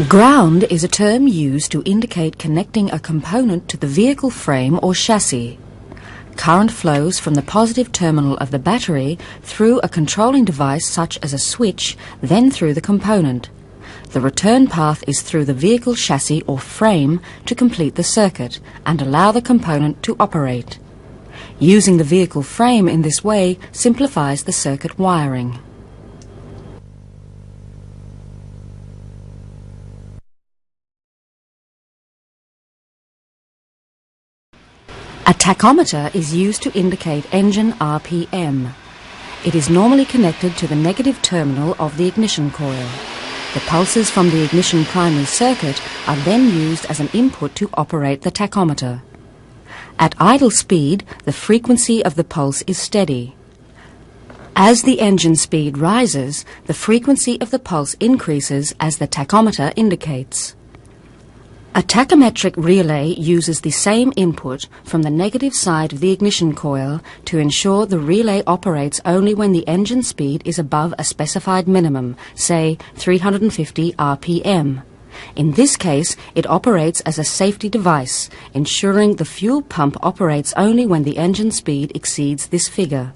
Ground is a term used to indicate connecting a component to the vehicle frame or chassis. Current flows from the positive terminal of the battery through a controlling device such as a switch, then through the component. The return path is through the vehicle chassis or frame to complete the circuit and allow the component to operate. Using the vehicle frame in this way simplifies the circuit wiring. A tachometer is used to indicate engine RPM. It is normally connected to the negative terminal of the ignition coil. The pulses from the ignition primary circuit are then used as an input to operate the tachometer. At idle speed, the frequency of the pulse is steady. As the engine speed rises, the frequency of the pulse increases as the tachometer indicates. A tachometric relay uses the same input from the negative side of the ignition coil to ensure the relay operates only when the engine speed is above a specified minimum, say 350 RPM. In this case, it operates as a safety device, ensuring the fuel pump operates only when the engine speed exceeds this figure.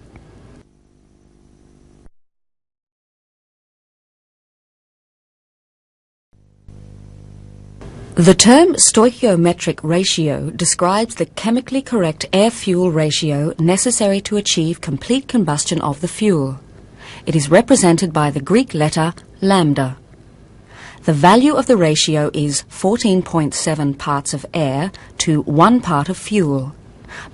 The term stoichiometric ratio describes the chemically correct air-fuel ratio necessary to achieve complete combustion of the fuel. It is represented by the Greek letter lambda. The value of the ratio is 14.7 parts of air to 1 part of fuel.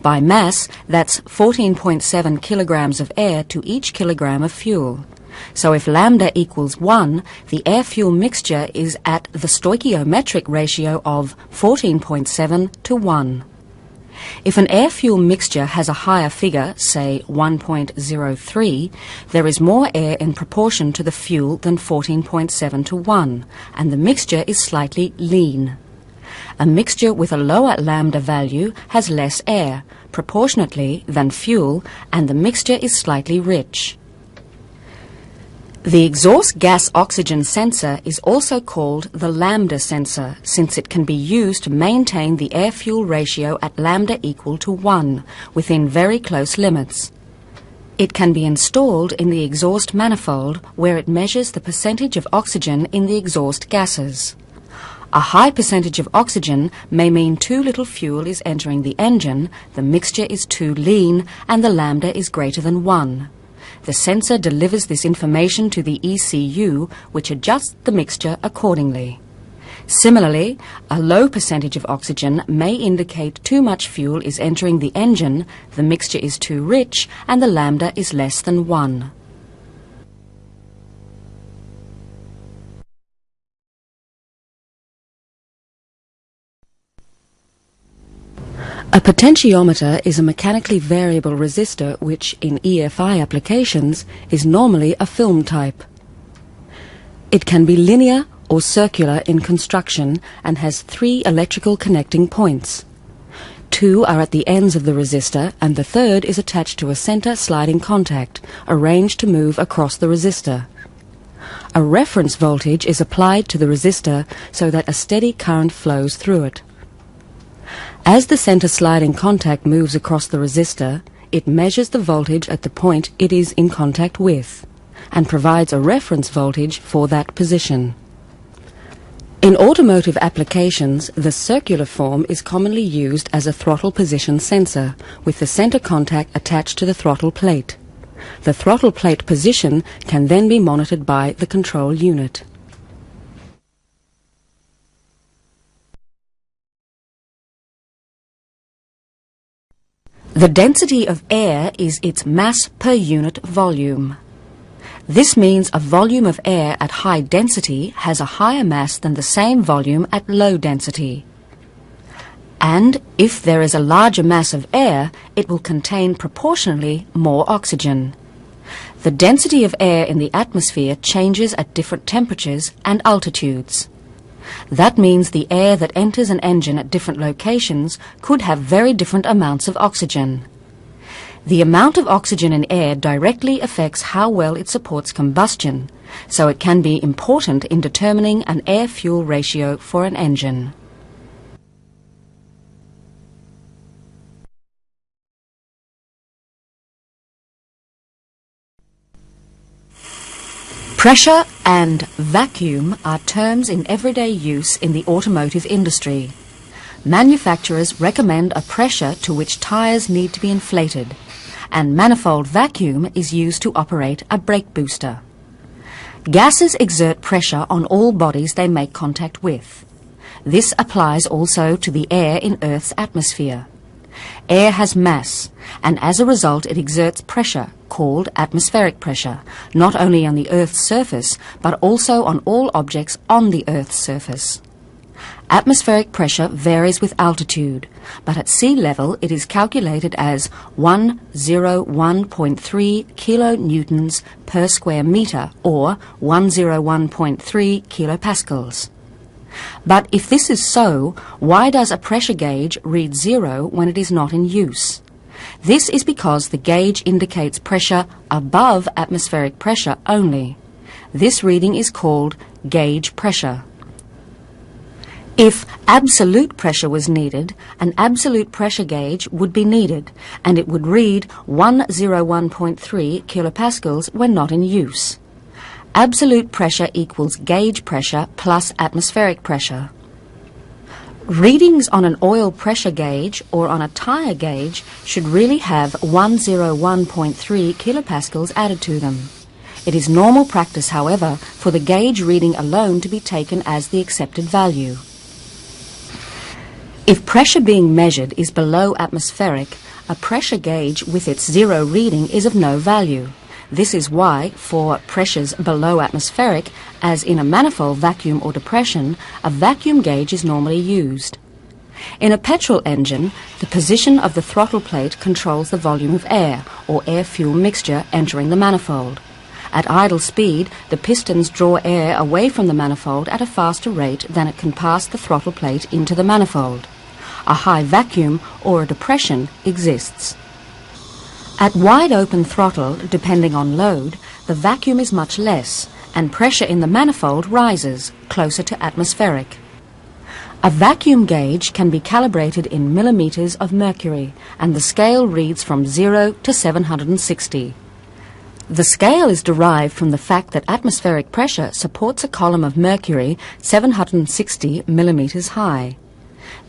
By mass, that's 14.7 kilograms of air to each kilogram of fuel. So if lambda equals 1, the air-fuel mixture is at the stoichiometric ratio of 14.7 to 1. If an air-fuel mixture has a higher figure, say 1.03, there is more air in proportion to the fuel than 14.7 to 1, and the mixture is slightly lean. A mixture with a lower lambda value has less air, proportionately, than fuel, and the mixture is slightly rich. The exhaust gas oxygen sensor is also called the lambda sensor, since it can be used to maintain the air-fuel ratio at lambda equal to 1, within very close limits. It can be installed in the exhaust manifold, where it measures the percentage of oxygen in the exhaust gases. A high percentage of oxygen may mean too little fuel is entering the engine, the mixture is too lean, and the lambda is greater than 1. The sensor delivers this information to the ECU, which adjusts the mixture accordingly. Similarly, a low percentage of oxygen may indicate too much fuel is entering the engine, the mixture is too rich, and the lambda is less than 1. A potentiometer is a mechanically variable resistor which, in EFI applications, is normally a film type. It can be linear or circular in construction and has 3 electrical connecting points. 2 are at the ends of the resistor and the third is attached to a center sliding contact, arranged to move across the resistor. A reference voltage is applied to the resistor so that a steady current flows through it. As the center sliding contact moves across the resistor, it measures the voltage at the point it is in contact with, and provides a reference voltage for that position. In automotive applications, the circular form is commonly used as a throttle position sensor, with the center contact attached to the throttle plate. The throttle plate position can then be monitored by the control unit. The density of air is its mass per unit volume. This means a volume of air at high density has a higher mass than the same volume at low density. And if there is a larger mass of air, it will contain proportionally more oxygen. The density of air in the atmosphere changes at different temperatures and altitudes. That means the air that enters an engine at different locations could have very different amounts of oxygen. The amount of oxygen in air directly affects how well it supports combustion, so it can be important in determining an air-fuel ratio for an engine. Pressure and vacuum are terms in everyday use in the automotive industry. Manufacturers recommend a pressure to which tyres need to be inflated, and manifold vacuum is used to operate a brake booster. Gases exert pressure on all bodies they make contact with. This applies also to the air in Earth's atmosphere. Air has mass, and as a result it exerts pressure, called atmospheric pressure, not only on the Earth's surface, but also on all objects on the Earth's surface. Atmospheric pressure varies with altitude, but at sea level it is calculated as 101.3 kilonewtons per square metre, or 101.3 kilopascals. But if this is so, why does a pressure gauge read 0 when it is not in use? This is because the gauge indicates pressure above atmospheric pressure only. This reading is called gauge pressure. If absolute pressure was needed, an absolute pressure gauge would be needed, and it would read 101.3 kilopascals when not in use. Absolute pressure equals gauge pressure plus atmospheric pressure. Readings on an oil pressure gauge or on a tyre gauge should really have 101.3 kilopascals added to them. It is normal practice, however, for the gauge reading alone to be taken as the accepted value. If pressure being measured is below atmospheric, a pressure gauge with its 0 reading is of no value. This is why, for pressures below atmospheric, as in a manifold vacuum or depression, a vacuum gauge is normally used. In a petrol engine, the position of the throttle plate controls the volume of air, or air-fuel mixture, entering the manifold. At idle speed, the pistons draw air away from the manifold at a faster rate than it can pass the throttle plate into the manifold. A high vacuum, or a depression, exists. At wide open throttle, depending on load, the vacuum is much less, and pressure in the manifold rises, closer to atmospheric. A vacuum gauge can be calibrated in millimeters of mercury, and the scale reads from 0 to 760. The scale is derived from the fact that atmospheric pressure supports a column of mercury 760 millimeters high.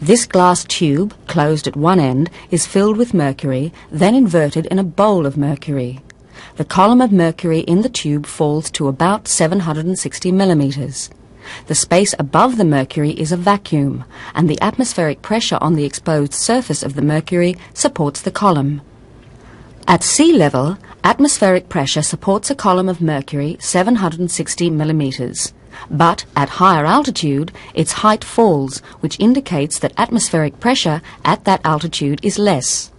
This glass tube, closed at one end, is filled with mercury, then inverted in a bowl of mercury. The column of mercury in the tube falls to about 760 millimeters. The space above the mercury is a vacuum, and the atmospheric pressure on the exposed surface of the mercury supports the column. At sea level, atmospheric pressure supports a column of mercury 760 millimeters. But at higher altitude, its height falls, which indicates that atmospheric pressure at that altitude is less.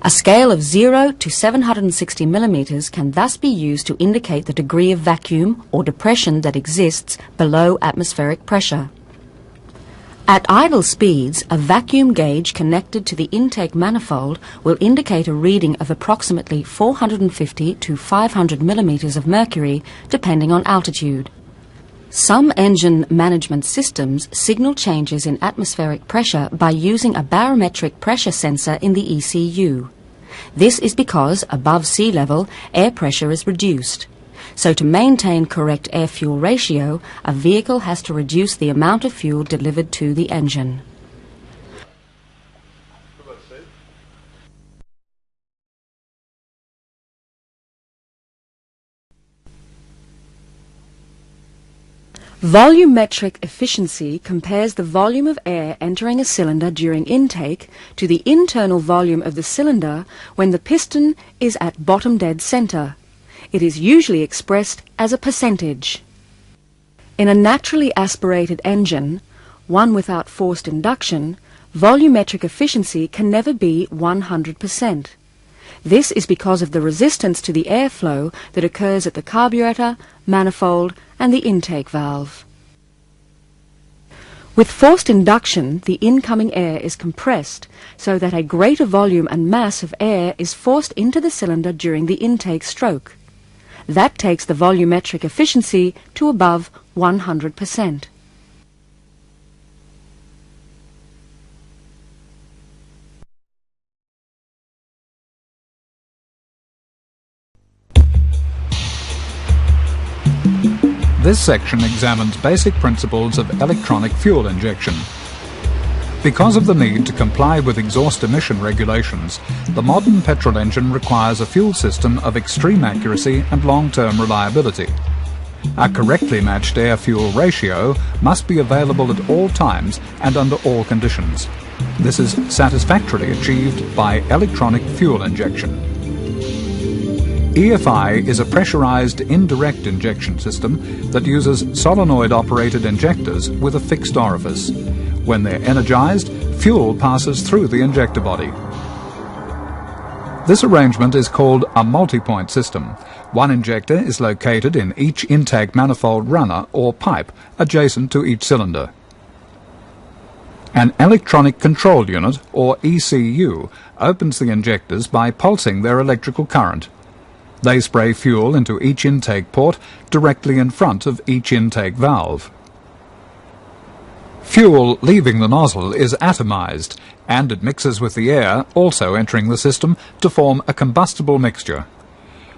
A scale of 0 to 760 millimeters can thus be used to indicate the degree of vacuum or depression that exists below atmospheric pressure. At idle speeds, a vacuum gauge connected to the intake manifold will indicate a reading of approximately 450 to 500 millimeters of mercury, depending on altitude. Some engine management systems signal changes in atmospheric pressure by using a barometric pressure sensor in the ECU. This is because, above sea level, air pressure is reduced. So to maintain correct air-fuel ratio, a vehicle has to reduce the amount of fuel delivered to the engine. Volumetric efficiency compares the volume of air entering a cylinder during intake to the internal volume of the cylinder when the piston is at bottom dead center. It is usually expressed as a percentage. In a naturally aspirated engine, one without forced induction, volumetric efficiency can never be 100%. This is because of the resistance to the airflow that occurs at the carburetor, manifold, and the intake valve. With forced induction, the incoming air is compressed so that a greater volume and mass of air is forced into the cylinder during the intake stroke. That takes the volumetric efficiency to above 100%. This section examines basic principles of electronic fuel injection. Because of the need to comply with exhaust emission regulations, the modern petrol engine requires a fuel system of extreme accuracy and long-term reliability. A correctly matched air-fuel ratio must be available at all times and under all conditions. This is satisfactorily achieved by electronic fuel injection. EFI is a pressurized indirect injection system that uses solenoid-operated injectors with a fixed orifice. When they're energized, fuel passes through the injector body. This arrangement is called a multi-point system. One injector is located in each intake manifold runner or pipe adjacent to each cylinder. An electronic control unit, or ECU, opens the injectors by pulsing their electrical current. They spray fuel into each intake port directly in front of each intake valve. Fuel leaving the nozzle is atomized, and it mixes with the air also entering the system to form a combustible mixture.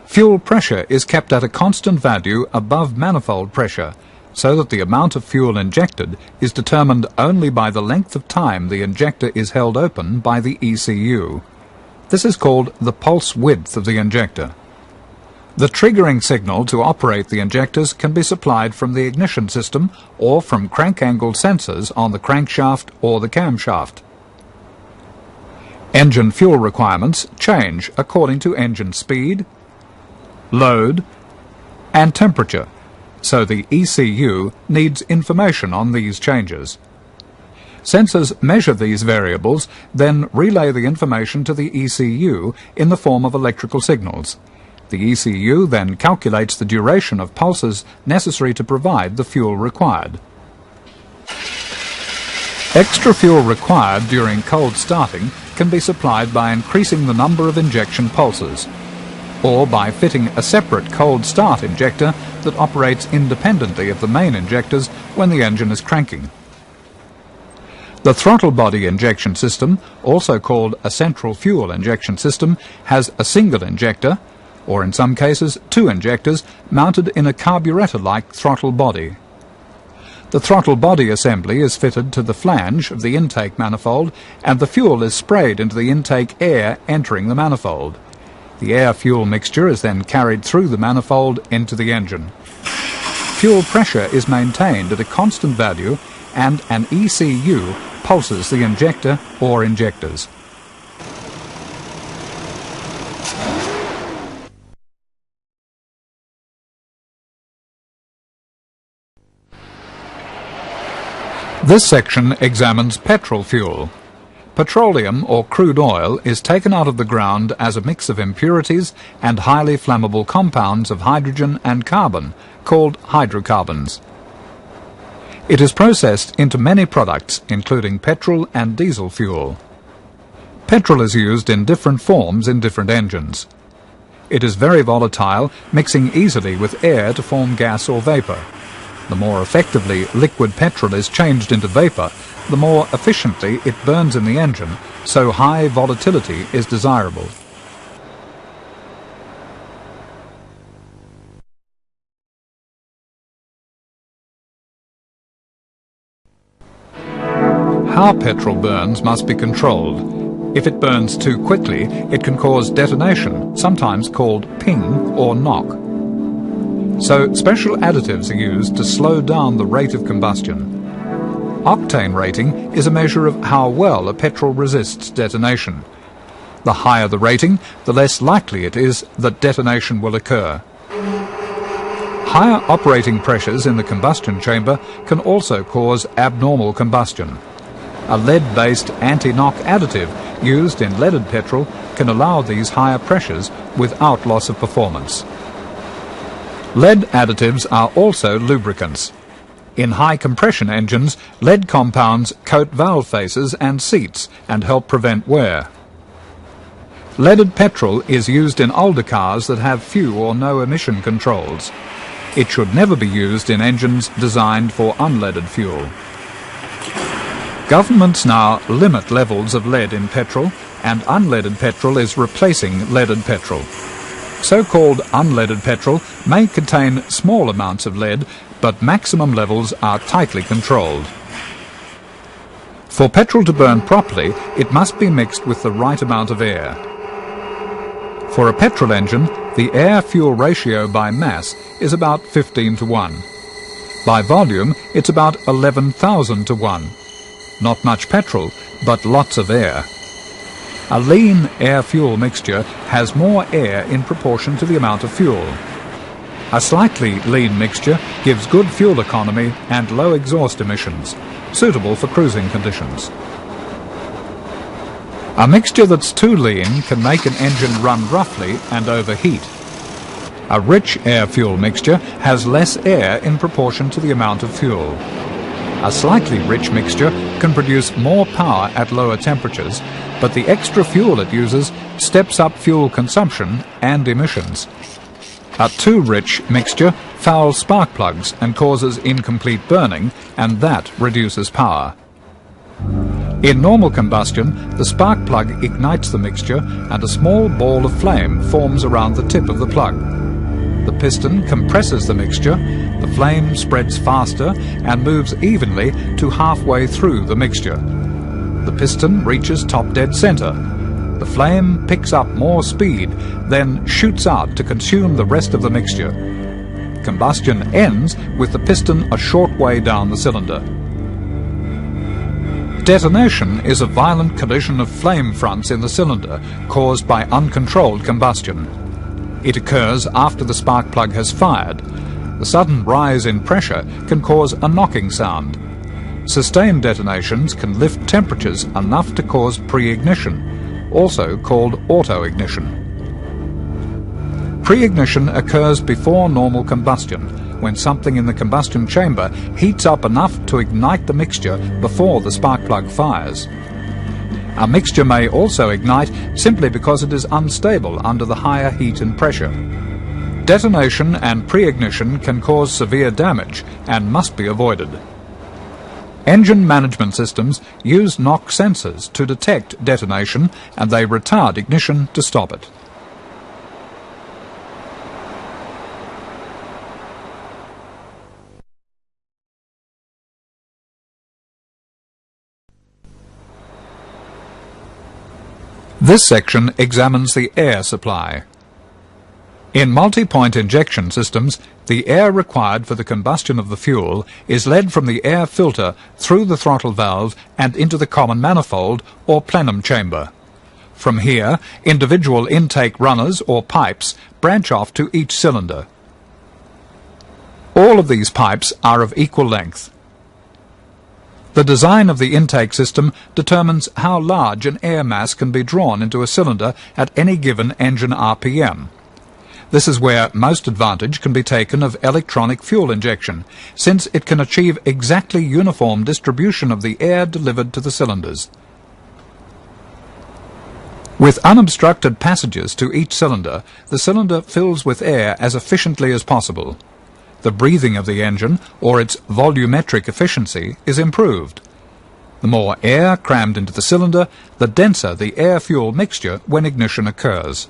Fuel pressure is kept at a constant value above manifold pressure, so that the amount of fuel injected is determined only by the length of time the injector is held open by the ECU. This is called the pulse width of the injector. The triggering signal to operate the injectors can be supplied from the ignition system or from crank angle sensors on the crankshaft or the camshaft. Engine fuel requirements change according to engine speed, load, and temperature, so the ECU needs information on these changes. Sensors measure these variables, then relay the information to the ECU in the form of electrical signals. The ECU then calculates the duration of pulses necessary to provide the fuel required. Extra fuel required during cold starting can be supplied by increasing the number of injection pulses, or by fitting a separate cold start injector that operates independently of the main injectors when the engine is cranking. The throttle body injection system, also called a central fuel injection system, has a single injector, or in some cases 2 injectors, mounted in a carburetor-like throttle body. The throttle body assembly is fitted to the flange of the intake manifold, and the fuel is sprayed into the intake air entering the manifold. The air-fuel mixture is then carried through the manifold into the engine. Fuel pressure is maintained at a constant value, and an ECU pulses the injector or injectors. This section examines petrol fuel. Petroleum or crude oil is taken out of the ground as a mix of impurities and highly flammable compounds of hydrogen and carbon, called hydrocarbons. It is processed into many products, including petrol and diesel fuel. Petrol is used in different forms in different engines. It is very volatile, mixing easily with air to form gas or vapour. The more effectively liquid petrol is changed into vapour, the more efficiently it burns in the engine, so high volatility is desirable. How petrol burns must be controlled. If it burns too quickly, it can cause detonation, sometimes called ping or knock. So special additives are used to slow down the rate of combustion. Octane rating is a measure of how well a petrol resists detonation. The higher the rating, the less likely it is that detonation will occur. Higher operating pressures in the combustion chamber can also cause abnormal combustion. A lead-based anti-knock additive used in leaded petrol can allow these higher pressures without loss of performance. Lead additives are also lubricants. In high compression engines, lead compounds coat valve faces and seats and help prevent wear. Leaded petrol is used in older cars that have few or no emission controls. It should never be used in engines designed for unleaded fuel. Governments now limit levels of lead in petrol, and unleaded petrol is replacing leaded petrol. So-called unleaded petrol may contain small amounts of lead, but maximum levels are tightly controlled. For petrol to burn properly, it must be mixed with the right amount of air. For a petrol engine, the air-fuel ratio by mass is about 15 to 1. By volume, it's about 11,000 to 1. Not much petrol, but lots of air. A lean air-fuel mixture has more air in proportion to the amount of fuel. A slightly lean mixture gives good fuel economy and low exhaust emissions, suitable for cruising conditions. A mixture that's too lean can make an engine run roughly and overheat. A rich air-fuel mixture has less air in proportion to the amount of fuel. A slightly rich mixture can produce more power at lower temperatures, but the extra fuel it uses steps up fuel consumption and emissions. A too rich mixture fouls spark plugs and causes incomplete burning, and that reduces power. In normal combustion, the spark plug ignites the mixture and a small ball of flame forms around the tip of the plug. The piston compresses the mixture, the flame spreads faster and moves evenly to halfway through the mixture. The piston reaches top dead center. The flame picks up more speed, then shoots out to consume the rest of the mixture. Combustion ends with the piston a short way down the cylinder. Detonation is a violent collision of flame fronts in the cylinder caused by uncontrolled combustion. It occurs after the spark plug has fired. The sudden rise in pressure can cause a knocking sound. Sustained detonations can lift temperatures enough to cause pre-ignition, also called auto-ignition. Pre-ignition occurs before normal combustion, when something in the combustion chamber heats up enough to ignite the mixture before the spark plug fires. A mixture may also ignite simply because it is unstable under the higher heat and pressure. Detonation and pre-ignition can cause severe damage and must be avoided. Engine management systems use knock sensors to detect detonation, and they retard ignition to stop it. This section examines the air supply. In multi-point injection systems, the air required for the combustion of the fuel is led from the air filter through the throttle valve and into the common manifold or plenum chamber. From here, individual intake runners or pipes branch off to each cylinder. All of these pipes are of equal length. The design of the intake system determines how large an air mass can be drawn into a cylinder at any given engine RPM. This is where most advantage can be taken of electronic fuel injection, since it can achieve exactly uniform distribution of the air delivered to the cylinders. With unobstructed passages to each cylinder, the cylinder fills with air as efficiently as possible. The breathing of the engine, or its volumetric efficiency, is improved. The more air crammed into the cylinder, the denser the air-fuel mixture when ignition occurs.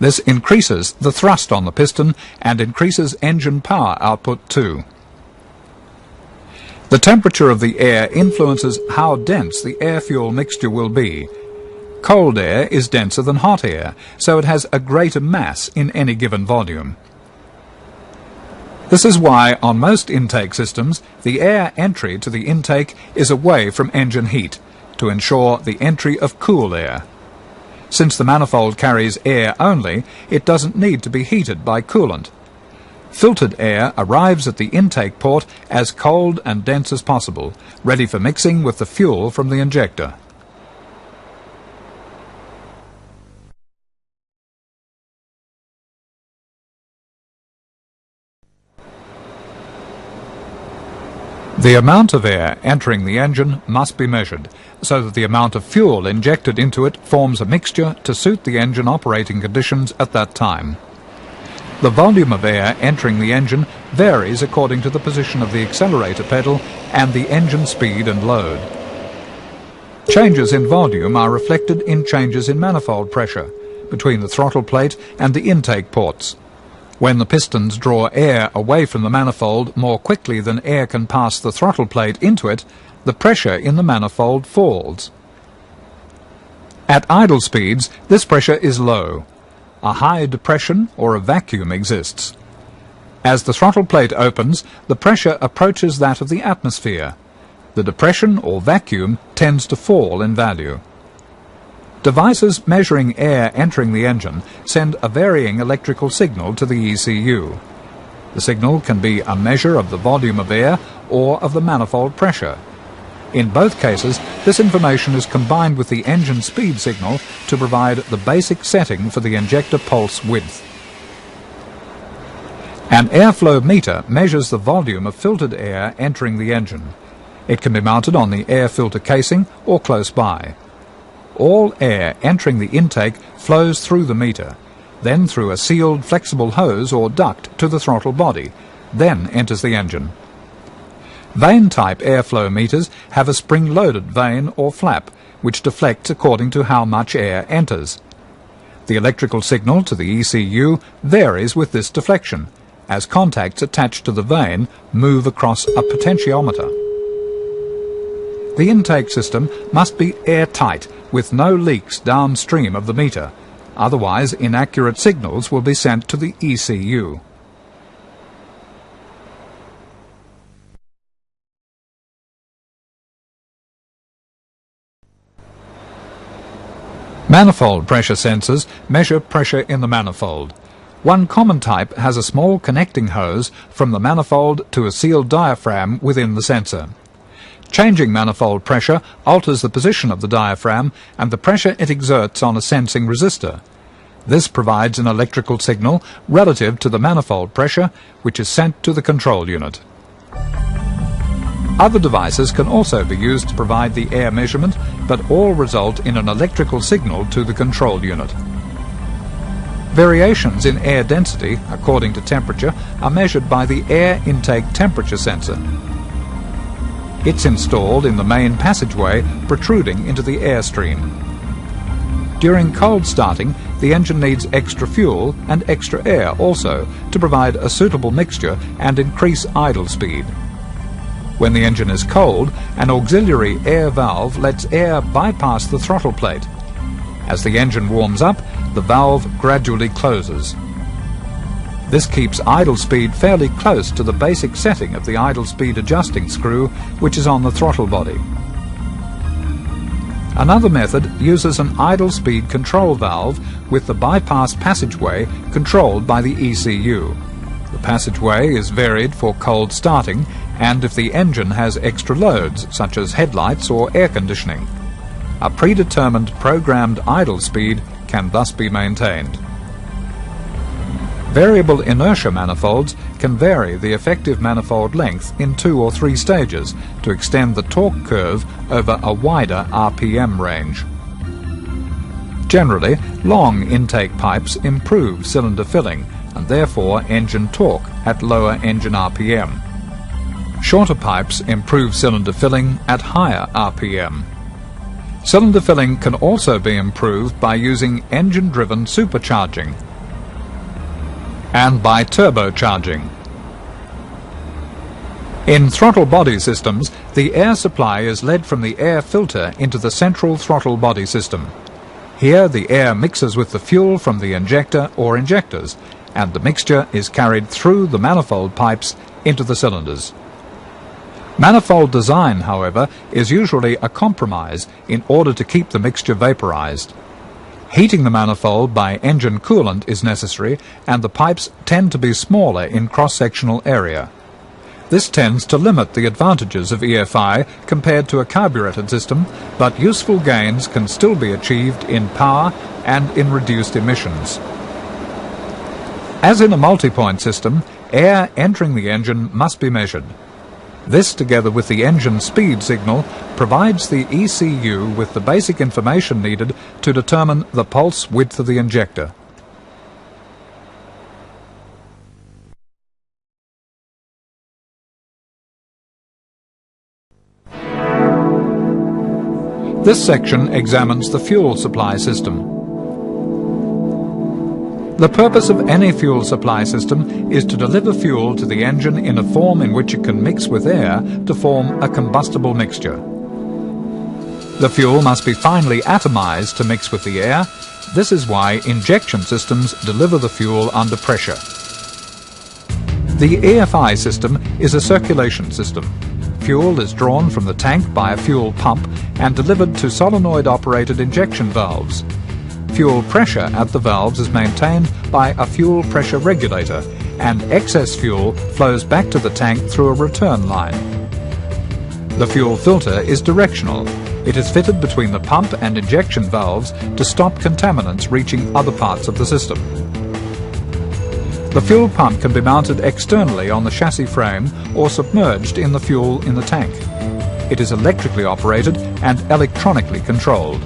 This increases the thrust on the piston and increases engine power output too. The temperature of the air influences how dense the air-fuel mixture will be. Cold air is denser than hot air, so it has a greater mass in any given volume. This is why, on most intake systems, the air entry to the intake is away from engine heat, to ensure the entry of cool air. Since the manifold carries air only, it doesn't need to be heated by coolant. Filtered air arrives at the intake port as cold and dense as possible, ready for mixing with the fuel from the injector. The amount of air entering the engine must be measured, so that the amount of fuel injected into it forms a mixture to suit the engine operating conditions at that time. The volume of air entering the engine varies according to the position of the accelerator pedal and the engine speed and load. Changes in volume are reflected in changes in manifold pressure between the throttle plate and the intake ports. When the pistons draw air away from the manifold more quickly than air can pass the throttle plate into it, the pressure in the manifold falls. At idle speeds, this pressure is low. A high depression or a vacuum exists. As the throttle plate opens, the pressure approaches that of the atmosphere. The depression or vacuum tends to fall in value. Devices measuring air entering the engine send a varying electrical signal to the ECU. The signal can be a measure of the volume of air or of the manifold pressure. In both cases, this information is combined with the engine speed signal to provide the basic setting for the injector pulse width. An airflow meter measures the volume of filtered air entering the engine. It can be mounted on the air filter casing or close by. All air entering the intake flows through the meter, then through a sealed flexible hose or duct to the throttle body, then enters the engine. Vane-type airflow meters have a spring-loaded vane or flap, which deflects according to how much air enters. The electrical signal to the ECU varies with this deflection, as contacts attached to the vane move across a potentiometer. The intake system must be airtight, with no leaks downstream of the meter, otherwise inaccurate signals will be sent to the ECU. Manifold pressure sensors measure pressure in the manifold. One common type has a small connecting hose from the manifold to a sealed diaphragm within the sensor. Changing manifold pressure alters the position of the diaphragm and the pressure it exerts on a sensing resistor. This provides an electrical signal relative to the manifold pressure, which is sent to the control unit. Other devices can also be used to provide the air measurement, but all result in an electrical signal to the control unit. Variations in air density, according to temperature, are measured by the air intake temperature sensor. It's installed in the main passageway protruding into the airstream. During cold starting, the engine needs extra fuel and extra air also to provide a suitable mixture and increase idle speed. When the engine is cold, an auxiliary air valve lets air bypass the throttle plate. As the engine warms up, the valve gradually closes. This keeps idle speed fairly close to the basic setting of the idle speed adjusting screw, which is on the throttle body. Another method uses an idle speed control valve with the bypass passageway controlled by the ECU. The passageway is varied for cold starting and if the engine has extra loads, such as headlights or air conditioning. A predetermined programmed idle speed can thus be maintained. Variable inertia manifolds can vary the effective manifold length in 2 or 3 stages to extend the torque curve over a wider RPM range. Generally, long intake pipes improve cylinder filling and therefore engine torque at lower engine RPM. Shorter pipes improve cylinder filling at higher RPM. Cylinder filling can also be improved by using engine-driven supercharging and by turbocharging. In throttle body systems, the air supply is led from the air filter into the central throttle body system. Here the air mixes with the fuel from the injector or injectors, and the mixture is carried through the manifold pipes into the cylinders. Manifold design, however, is usually a compromise in order to keep the mixture vaporized. Heating the manifold by engine coolant is necessary, and the pipes tend to be smaller in cross-sectional area. This tends to limit the advantages of EFI compared to a carbureted system, but useful gains can still be achieved in power and in reduced emissions. As in a multi-point system, air entering the engine must be measured. This, together with the engine speed signal, provides the ECU with the basic information needed to determine the pulse width of the injector. This section examines the fuel supply system. The purpose of any fuel supply system is to deliver fuel to the engine in a form in which it can mix with air to form a combustible mixture. The fuel must be finely atomized to mix with the air. This is why injection systems deliver the fuel under pressure. The EFI system is a circulation system. Fuel is drawn from the tank by a fuel pump and delivered to solenoid-operated injection valves. Fuel pressure at the valves is maintained by a fuel pressure regulator, and excess fuel flows back to the tank through a return line. The fuel filter is directional. It is fitted between the pump and injection valves to stop contaminants reaching other parts of the system. The fuel pump can be mounted externally on the chassis frame or submerged in the fuel in the tank. It is electrically operated and electronically controlled.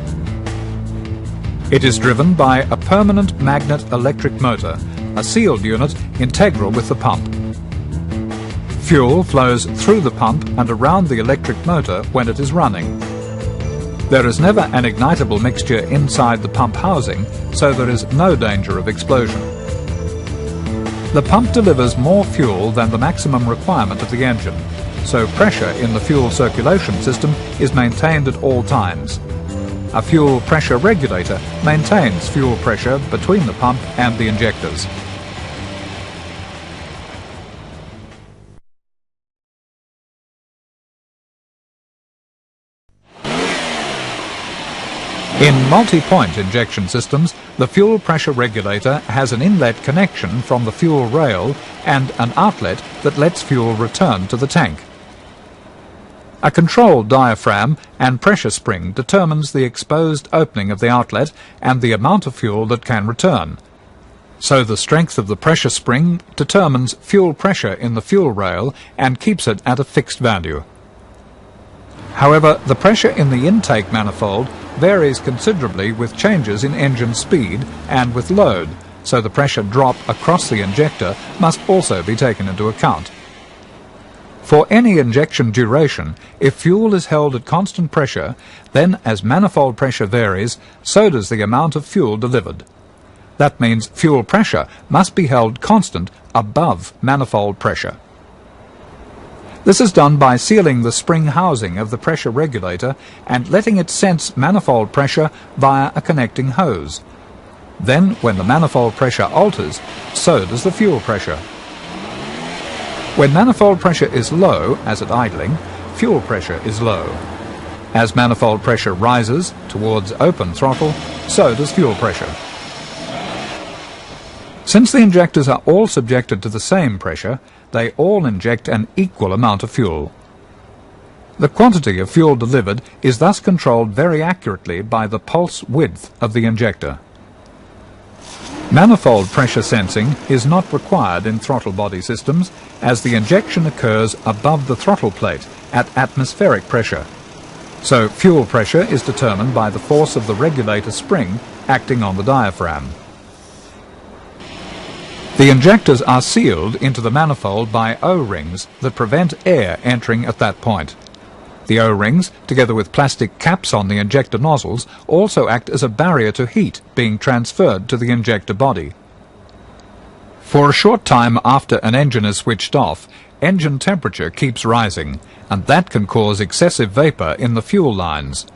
It is driven by a permanent magnet electric motor, a sealed unit integral with the pump. Fuel flows through the pump and around the electric motor when it is running. There is never an ignitable mixture inside the pump housing, so there is no danger of explosion. The pump delivers more fuel than the maximum requirement of the engine, so pressure in the fuel circulation system is maintained at all times. A fuel pressure regulator maintains fuel pressure between the pump and the injectors. In multi-point injection systems, the fuel pressure regulator has an inlet connection from the fuel rail and an outlet that lets fuel return to the tank. A control diaphragm and pressure spring determines the exposed opening of the outlet and the amount of fuel that can return. So the strength of the pressure spring determines fuel pressure in the fuel rail and keeps it at a fixed value. However, the pressure in the intake manifold varies considerably with changes in engine speed and with load, so the pressure drop across the injector must also be taken into account. For any injection duration, if fuel is held at constant pressure, then as manifold pressure varies, so does the amount of fuel delivered. That means fuel pressure must be held constant above manifold pressure. This is done by sealing the spring housing of the pressure regulator and letting it sense manifold pressure via a connecting hose. Then, when the manifold pressure alters, so does the fuel pressure. When manifold pressure is low, as at idling, fuel pressure is low. As manifold pressure rises towards open throttle, so does fuel pressure. Since the injectors are all subjected to the same pressure, they all inject an equal amount of fuel. The quantity of fuel delivered is thus controlled very accurately by the pulse width of the injector. Manifold pressure sensing is not required in throttle body systems, as the injection occurs above the throttle plate at atmospheric pressure. So fuel pressure is determined by the force of the regulator spring acting on the diaphragm. The injectors are sealed into the manifold by O-rings that prevent air entering at that point. The O-rings, together with plastic caps on the injector nozzles, also act as a barrier to heat being transferred to the injector body. For a short time after an engine is switched off, engine temperature keeps rising, and that can cause excessive vapor in the fuel lines.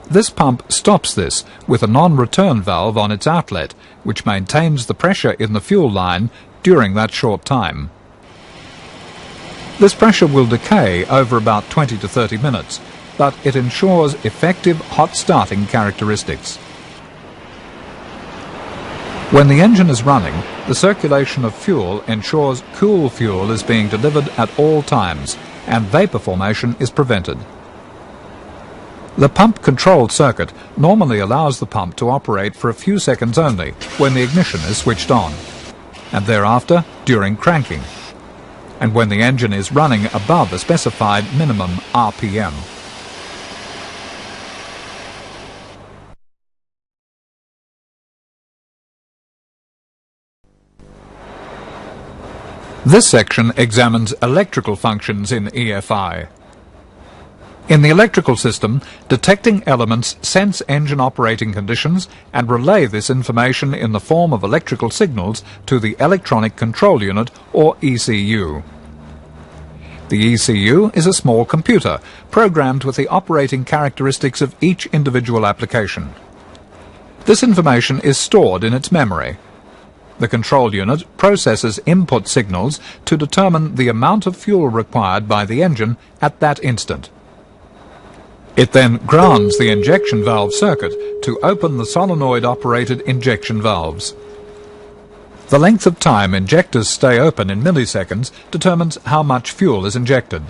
This pump stops this with a non-return valve on its outlet, which maintains the pressure in the fuel line during that short time. This pressure will decay over about 20 to 30 minutes, but it ensures effective hot starting characteristics. When the engine is running, the circulation of fuel ensures cool fuel is being delivered at all times, and vapor formation is prevented. The pump control circuit normally allows the pump to operate for a few seconds only when the ignition is switched on, and thereafter during cranking. and when the engine is running above a specified minimum RPM. This section examines electrical functions in EFI. In the electrical system, detecting elements sense engine operating conditions and relay this information in the form of electrical signals to the Electronic Control Unit, or ECU. The ECU is a small computer, programmed with the operating characteristics of each individual application. This information is stored in its memory. The control unit processes input signals to determine the amount of fuel required by the engine at that instant. It then grounds the injection valve circuit to open the solenoid-operated injection valves. The length of time injectors stay open in milliseconds determines how much fuel is injected.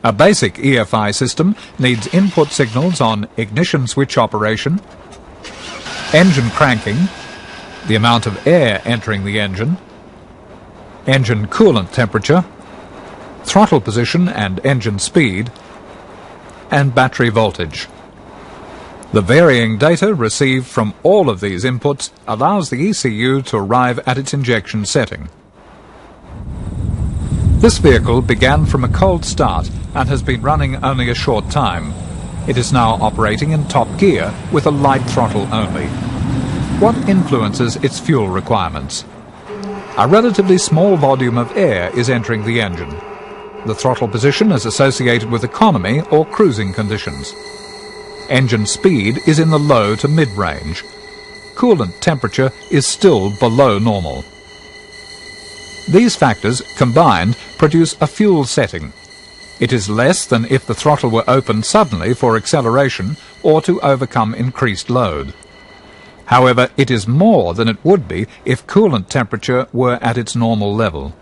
A basic EFI system needs input signals on ignition switch operation, engine cranking, the amount of air entering the engine coolant temperature, throttle position and engine speed, and battery voltage. The varying data received from all of these inputs allows the ECU to arrive at its injection setting. This vehicle began from a cold start and has been running only a short time. It is now operating in top gear with a light throttle only. What influences its fuel requirements? A relatively small volume of air is entering the engine. The throttle position is associated with economy or cruising conditions. Engine speed is in the low to mid-range. Coolant temperature is still below normal. These factors combined produce a fuel setting. It is less than if the throttle were opened suddenly for acceleration or to overcome increased load. However, it is more than it would be if coolant temperature were at its normal level.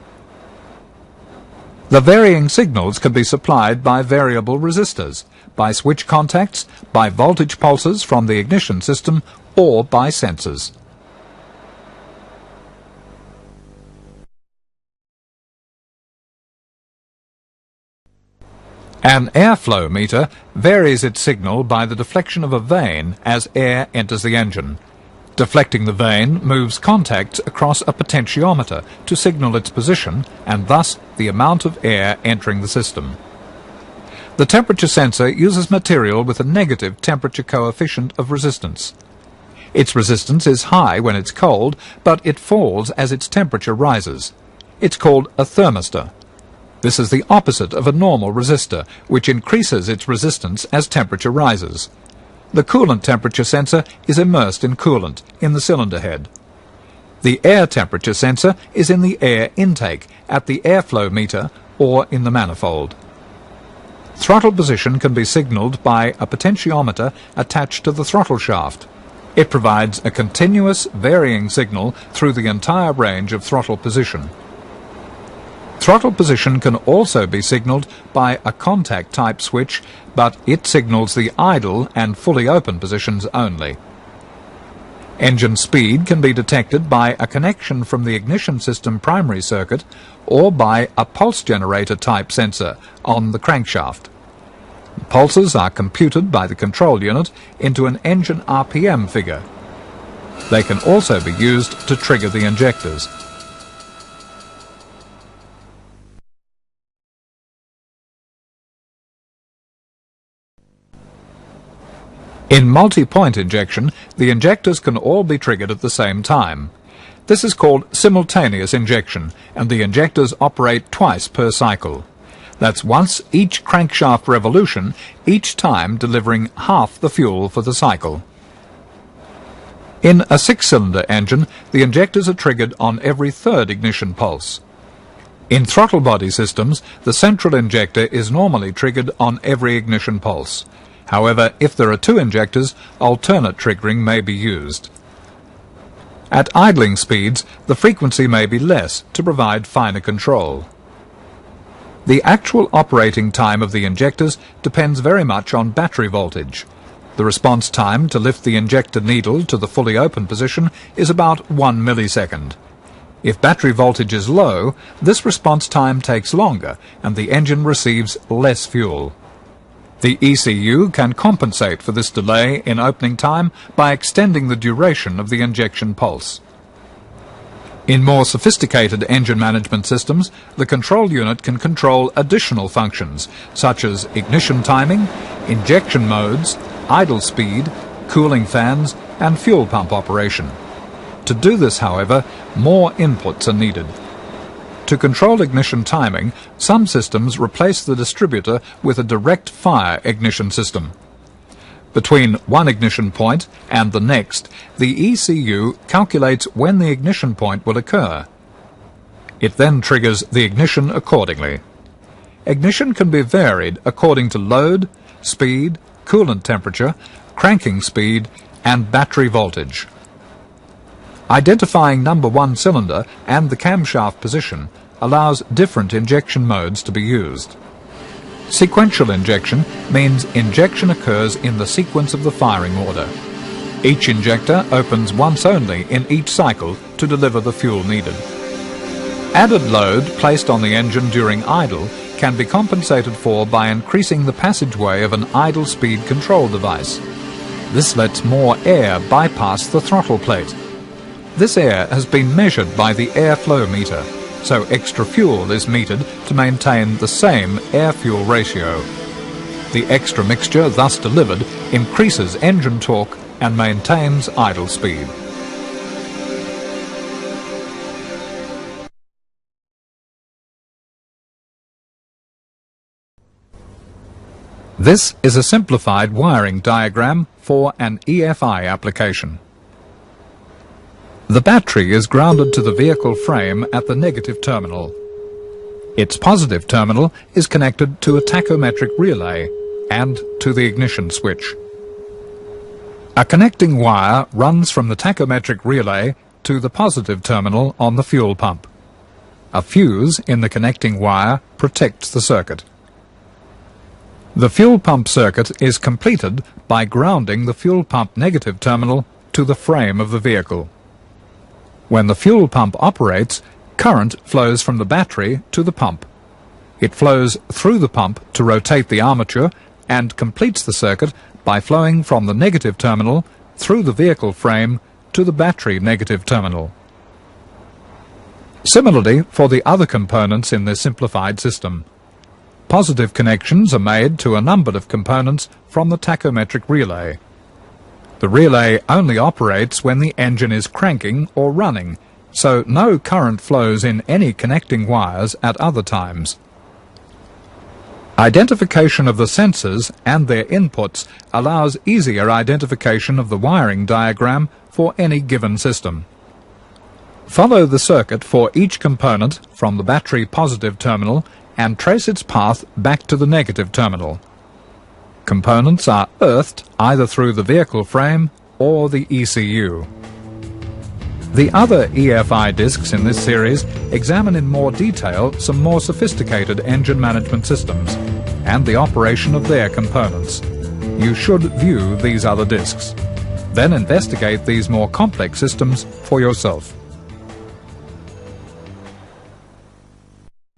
The varying signals can be supplied by variable resistors, by switch contacts, by voltage pulses from the ignition system, or by sensors. An airflow meter varies its signal by the deflection of a vane as air enters the engine. Deflecting the vane moves contacts across a potentiometer to signal its position and thus the amount of air entering the system. The temperature sensor uses material with a negative temperature coefficient of resistance. Its resistance is high when it's cold, but it falls as its temperature rises. It's called a thermistor. This is the opposite of a normal resistor, which increases its resistance as temperature rises. The coolant temperature sensor is immersed in coolant in the cylinder head. The air temperature sensor is in the air intake at the airflow meter or in the manifold. Throttle position can be signaled by a potentiometer attached to the throttle shaft. It provides a continuous varying signal through the entire range of throttle position. Throttle position can also be signaled by a contact-type switch, but it signals the idle and fully open positions only. Engine speed can be detected by a connection from the ignition system primary circuit or by a pulse generator-type sensor on the crankshaft. The pulses are computed by the control unit into an engine RPM figure. They can also be used to trigger the injectors. In multi-point injection, the injectors can all be triggered at the same time. This is called simultaneous injection, and the injectors operate twice per cycle. That's once each crankshaft revolution, each time delivering half the fuel for the cycle. In a six-cylinder engine, the injectors are triggered on every third ignition pulse. In throttle body systems, the central injector is normally triggered on every ignition pulse. However, if there are two injectors, alternate triggering may be used. At idling speeds, the frequency may be less to provide finer control. The actual operating time of the injectors depends very much on battery voltage. The response time to lift the injector needle to the fully open position is about 1 millisecond. If battery voltage is low, this response time takes longer and the engine receives less fuel. The ECU can compensate for this delay in opening time by extending the duration of the injection pulse. In more sophisticated engine management systems, the control unit can control additional functions, such as ignition timing, injection modes, idle speed, cooling fans, and fuel pump operation. To do this, however, more inputs are needed. To control ignition timing, some systems replace the distributor with a direct fire ignition system. Between one ignition point and the next, the ECU calculates when the ignition point will occur. It then triggers the ignition accordingly. Ignition can be varied according to load, speed, coolant temperature, cranking speed, and battery voltage. Identifying number one cylinder and the camshaft position allows different injection modes to be used. Sequential injection means injection occurs in the sequence of the firing order. Each injector opens once only in each cycle to deliver the fuel needed. Added load placed on the engine during idle can be compensated for by increasing the passageway of an idle speed control device. This lets more air bypass the throttle plate. This air has been measured by the airflow meter, so extra fuel is metered to maintain the same air-fuel ratio. The extra mixture thus delivered increases engine torque and maintains idle speed. This is a simplified wiring diagram for an EFI application. The battery is grounded to the vehicle frame at the negative terminal. Its positive terminal is connected to a tachometric relay and to the ignition switch. A connecting wire runs from the tachometric relay to the positive terminal on the fuel pump. A fuse in the connecting wire protects the circuit. The fuel pump circuit is completed by grounding the fuel pump negative terminal to the frame of the vehicle. When the fuel pump operates, current flows from the battery to the pump. It flows through the pump to rotate the armature and completes the circuit by flowing from the negative terminal through the vehicle frame to the battery negative terminal. Similarly for the other components in this simplified system. Positive connections are made to a number of components from the tachometric relay. The relay only operates when the engine is cranking or running, so no current flows in any connecting wires at other times. Identification of the sensors and their inputs allows easier identification of the wiring diagram for any given system. Follow the circuit for each component from the battery positive terminal and trace its path back to the negative terminal. Components are earthed either through the vehicle frame or the ECU. The other EFI discs in this series examine in more detail some more sophisticated engine management systems and the operation of their components. You should view these other discs. Then investigate these more complex systems for yourself.